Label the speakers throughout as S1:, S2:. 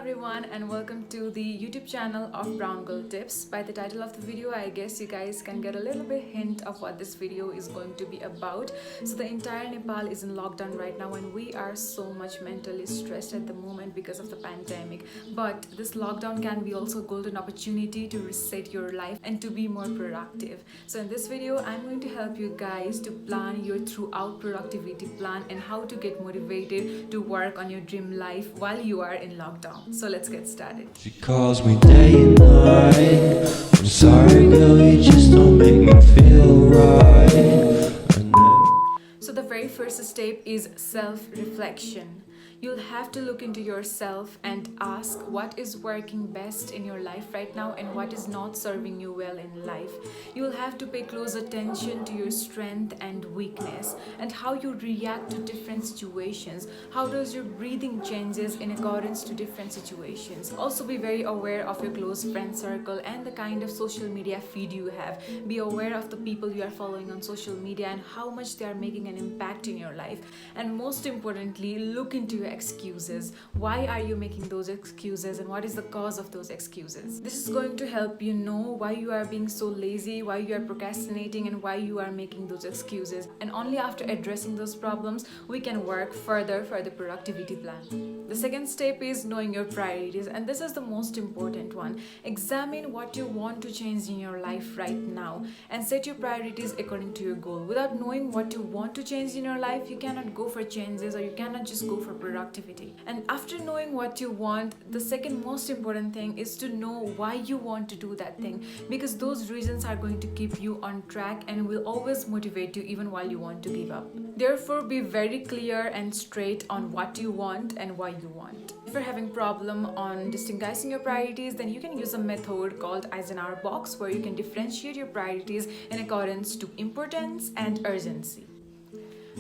S1: everyone, and welcome to the YouTube channel of Browngirl Tips. By the title of the video, I guess you guys can get a little bit hint of what this video is going to be about. So the entire Nepal is in lockdown right now and we are so much mentally stressed at the moment because of the pandemic. But this lockdown can be also a golden opportunity to reset your life and to be more productive. So in this video, I'm going to help you guys to plan your throughout productivity plan and how to get motivated to work on your dream life while you are in lockdown. So let's get started.
S2: She calls me day and night. I'm sorry, girl, you just don't make me feel right.
S1: So the very first step is self-reflection. You'll have to look into yourself and ask what is working best in your life right now and what is not serving you well in life. You'll have to pay close attention to your strength and weakness and how you react to different situations. How does your breathing changes in accordance to different situations. Also be very aware of your close friend circle and the kind of social media feed you have. Be aware of the people you are following on social media and how much they are making an impact in your life. And most importantly, look into your excuses. Why are you making those excuses and what is the cause of those excuses? This is going to help you know why you are being so lazy, why you are procrastinating, and why you are making those excuses. And only after addressing those problems, we can work further for the productivity plan. The second step is knowing your priorities, and this is the most important one. Examine what you want to change in your life right now and set your priorities according to your goal. Without knowing what you want to change in your life, you cannot go for changes or you cannot just go for productivity. And after knowing what you want, the second most important thing is to know why you want to do that thing, because those reasons are going to keep you on track and will always motivate you even while you want to give up. Therefore, be very clear and straight on what you want and why you want. If you're having problem on distinguishing your priorities, then you can use a method called Eisenhower box where you can differentiate your priorities in accordance to importance and urgency.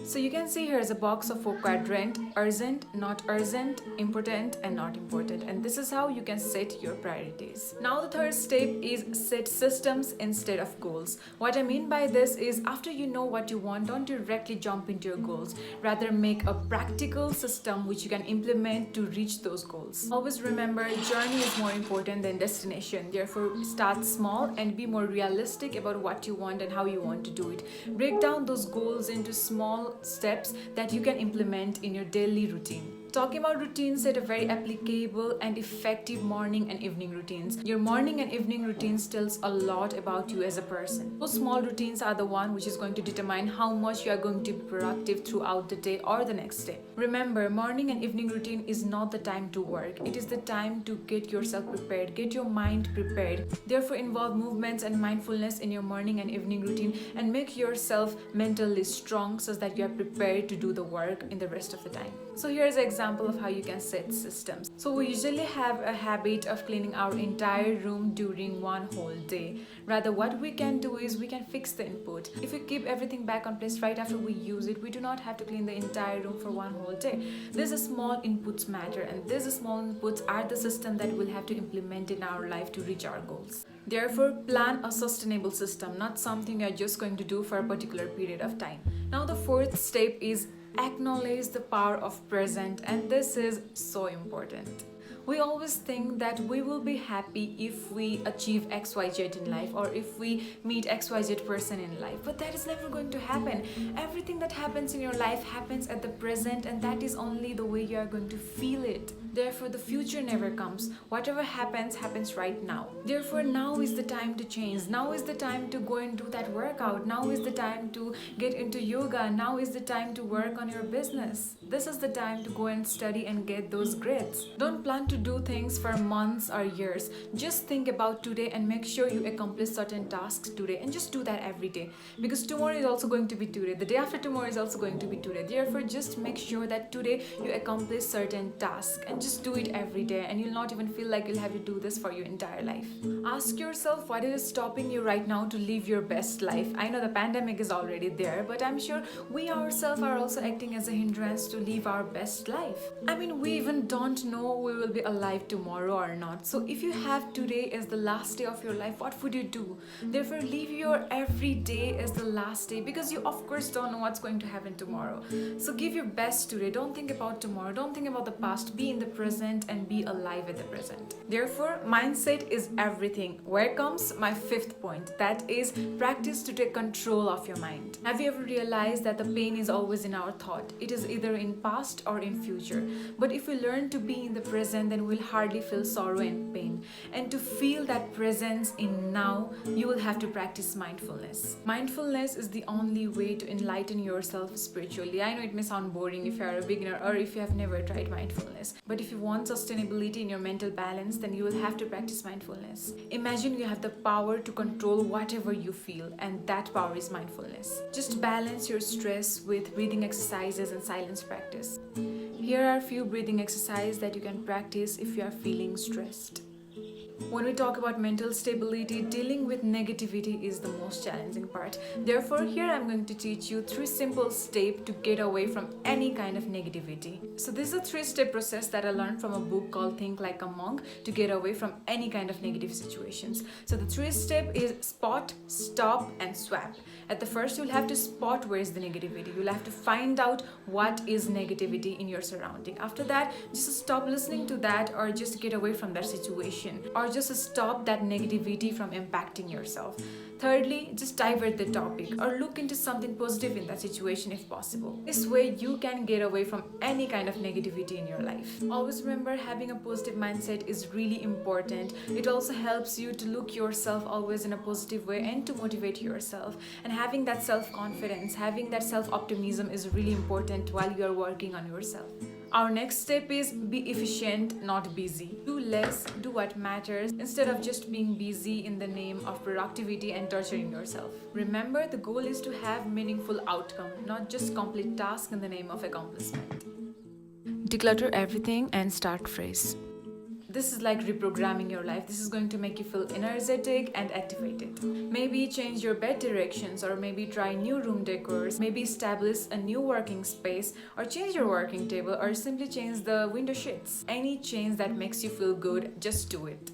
S1: So you can see here is a box of 4 quadrant: urgent, not urgent, important, and not important. And this is how you can set your priorities. Now the third step is set systems instead of goals. What I mean by this is after you know what you want, don't directly jump into your goals. Rather make a practical system which you can implement to reach those goals. Always remember, journey is more important than destination. Therefore, start small and be more realistic about what you want and how you want to do it. Break down those goals into small steps that you can implement in your daily routine. Talking about routines, set a very applicable and effective morning and evening routines. Your morning and evening routines tells a lot about you as a person. Those small routines are the one which is going to determine how much you are going to be productive throughout the day or the next day. Remember, morning and evening routine is not the time to work. It is the time to get yourself prepared, get your mind prepared. Therefore, involve movements and mindfulness in your morning and evening routine and make yourself mentally strong so that you are prepared to do the work in the rest of the time. So here's an example of how you can set systems. So we usually have a habit of cleaning our entire room during one whole day. Rather, what we can do is we can fix the input. If we keep everything back on place right after we use it, we do not have to clean the entire room for one whole day. These small inputs matter, and these small inputs are the system that we'll have to implement in our life to reach our goals. Therefore, plan a sustainable system, not something you're just going to do for a particular period of time. Now the fourth step is acknowledge the power of present, and this is so important. We always think that we will be happy if we achieve XYZ in life or if we meet XYZ person in life, but that is never going to happen. Everything that happens in your life happens at the present, and that is only the way you are going to feel it. Therefore, the future never comes. Whatever happens, happens right now. Therefore, now is the time to change. Now is the time to go and do that workout. Now is the time to get into yoga. Now is the time to work on your business. This is the time to go and study and get those grades. Don't plan to do things for months or years. Just think about today and make sure you accomplish certain tasks today, and just do that every day, because tomorrow is also going to be today. The day after tomorrow is also going to be today. Therefore, just make sure that today you accomplish certain tasks and just do it every day, and you'll not even feel like you'll have to do this for your entire life. Ask yourself what is stopping you right now to live your best life. I know the pandemic is already there, but I'm sure we ourselves are also acting as a hindrance to live our best life. I mean, we even don't know we will be alive tomorrow or not. So if you have today as the last day of your life, what would you do? Therefore, live your every day as the last day, because you of course don't know what's going to happen tomorrow. So give your best today. Don't think about tomorrow. Don't think about the past. Be in the present and be alive at the present. Therefore, mindset is everything. Where comes my fifth point? That is practice to take control of your mind. Have you ever realized that the pain is always in our thought? It is either in past or in future. But if we learn to be in the present, then we'll hardly feel sorrow and pain. And to feel that presence in now, you will have to practice mindfulness. Mindfulness is the only way to enlighten yourself spiritually. I know it may sound boring if you are a beginner or if you have never tried mindfulness. But if you want sustainability in your mental balance, then you will have to practice mindfulness. Imagine you have the power to control whatever you feel, and that power is mindfulness. Just balance your stress with breathing exercises and silence practice. Here are a few breathing exercises that you can practice if you are feeling stressed. When we talk about mental stability, dealing with negativity is the most challenging part. Therefore, here I'm going to teach you 3 simple steps to get away from any kind of negativity. So this is a 3-step process that I learned from a book called Think Like a Monk to get away from any kind of negative situations. So the 3-step is spot, stop, and swap. At the first, you'll have to spot where is the negativity. You'll have to find out what is negativity in your surrounding. After that, just stop listening to that or just get away from that situation, or just stop that negativity from impacting yourself. Thirdly, just divert the topic or look into something positive in that situation if possible. This way you can get away from any kind of negativity in your life. Always remember, having a positive mindset is really important. It also helps you to look yourself always in a positive way and to motivate yourself. And having that self-confidence, having that self-optimism is really important while you are working on yourself. Our next step is be efficient, not busy. Do less, do what matters, instead of just being busy in the name of productivity and torturing yourself. Remember, the goal is to have meaningful outcome, not just complete tasks in the name of accomplishment. Declutter everything and start fresh. This is like reprogramming your life. This is going to make you feel energetic and activated. Maybe change your bed directions, or maybe try new room decors, maybe establish a new working space, or change your working table, or simply change the window shades. Any change that makes you feel good, just do it.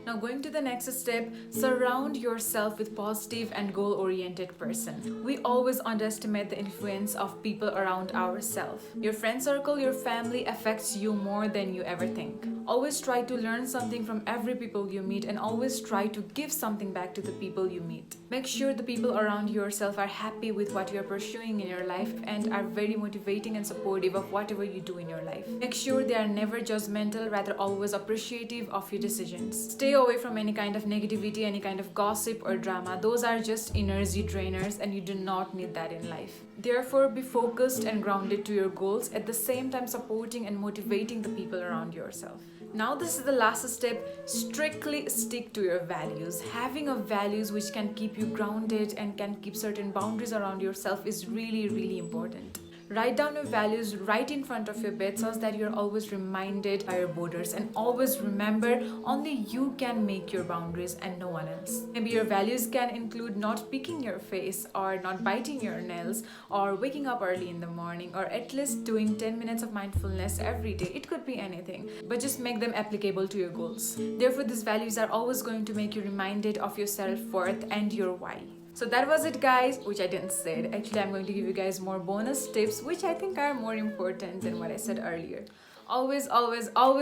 S1: Now going to the next step, surround yourself with positive and goal-oriented person. We always underestimate the influence of people around ourselves. Your friend circle, your family affects you more than you ever think. Always try to learn something from every people you meet, and always try to give something back to the people you meet. Make sure the people around yourself are happy with what you are pursuing in your life and are very motivating and supportive of whatever you do in your life. Make sure they are never judgmental, rather always appreciative of your decisions. Stay away from any kind of negativity, any kind of gossip or drama. Those are just energy drainers and you do not need that in life. Therefore, be focused and grounded to your goals, at the same time supporting and motivating the people around yourself. Now this is the last step, strictly stick to your values. Having a values which can keep you grounded and can keep certain boundaries around yourself is really, really important. Write down your values right in front of your bed so that you're always reminded by your borders, and always remember only you can make your boundaries and no one else. Maybe your values can include not picking your face, or not biting your nails, or waking up early in the morning, or at least doing 10 minutes of mindfulness every day. It could be anything, but just make them applicable to your goals. Therefore, these values are always going to make you reminded of your self-worth and your why. So that was it, guys, which I didn't say. Actually, I'm going to give you guys more bonus tips which I think are more important than what I said earlier. Always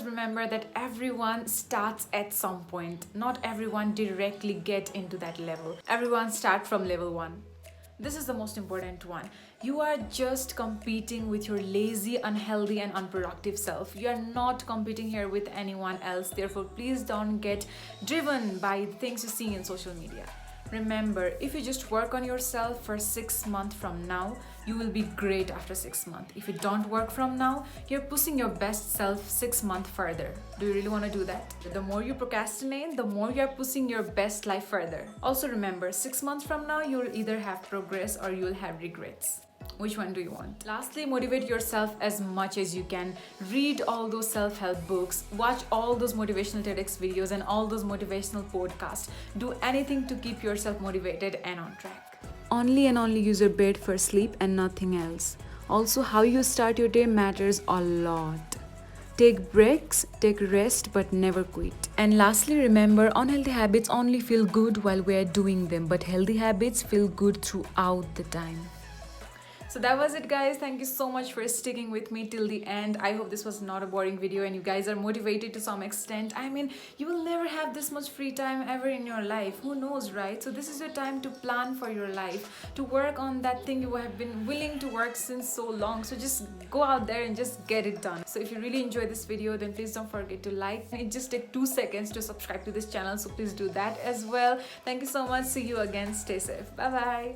S1: remember that everyone starts at some point. Not everyone directly get into that level. Everyone start from level 1. This is the most important one. You are just competing with your lazy, unhealthy and unproductive self. You are not competing here with anyone else. Therefore, please don't get driven by things you see in social media. Remember, if you just work on yourself for 6 months from now, you will be great after 6 months. If you don't work from now, you're pushing your best self 6 months further. Do you really want to do that? The more you procrastinate, the more you're pushing your best life further. Also remember, 6 months from now, you'll either have progress or you'll have regrets. Which one do you want? Lastly, motivate yourself as much as you can. Read all those self-help books, watch all those motivational TEDx videos and all those motivational podcasts. Do anything to keep yourself motivated and on track. Only and only use your bed for sleep and nothing else. Also, how you start your day matters a lot. Take breaks, take rest, but never quit. And lastly, remember, unhealthy habits only feel good while we are doing them, but healthy habits feel good throughout the time. So that was it, guys. Thank you so much for sticking with me till the end. I hope this was not a boring video and you guys are motivated to some extent. I mean, you will never have this much free time ever in your life. Who knows, right? So this is your time to plan for your life, to work on that thing you have been willing to work since so long. So just go out there and just get it done. So if you really enjoyed this video, then please don't forget to like. It just takes 2 seconds to subscribe to this channel, so please do that as well. Thank you so much. See you again. Stay safe. Bye bye.